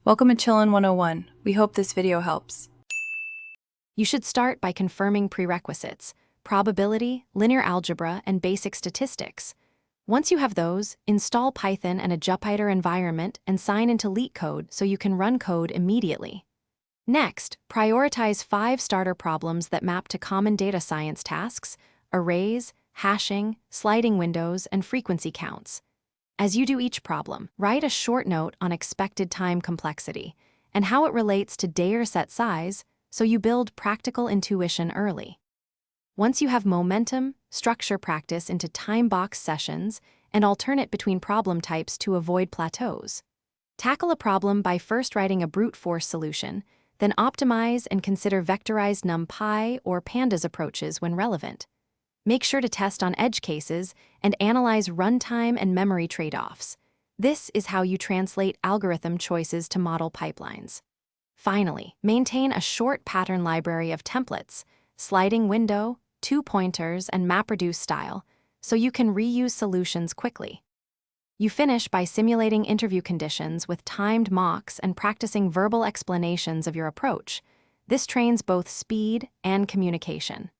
Welcome to Chillin' 101. We hope this video helps. You should start by confirming prerequisites: probability, linear algebra, and basic statistics. Once you have those, install Python and a Jupyter environment and sign into Leetcode so you can run code immediately. Next, prioritize 5 starter problems that map to common data science tasks: arrays, hashing, sliding windows, and frequency counts. As you do each problem, write a short note on expected time complexity and how it relates to data set size so you build practical intuition early. Once you have momentum, structure practice into time-box sessions and alternate between problem types to avoid plateaus. Tackle a problem by first writing a brute force solution, then optimize and consider vectorized NumPy or Pandas approaches when relevant. Make sure to test on edge cases and analyze runtime and memory trade-offs. This is how you translate algorithm choices to model pipelines. Finally, maintain a short pattern library of templates, sliding window, 2 pointers, and MapReduce style, so you can reuse solutions quickly. You finish by simulating interview conditions with timed mocks and practicing verbal explanations of your approach. This trains both speed and communication.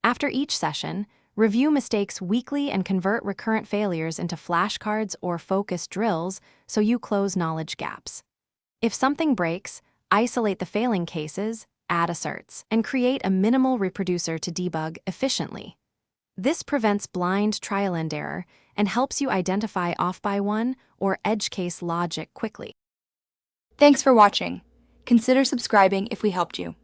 After each session, review mistakes weekly and convert recurrent failures into flashcards or focused drills so you close knowledge gaps. If something breaks, isolate the failing cases, add asserts, and create a minimal reproducer to debug efficiently. This prevents blind trial and error and helps you identify off-by-one or edge case logic quickly. Thanks for watching. Consider subscribing if we helped you.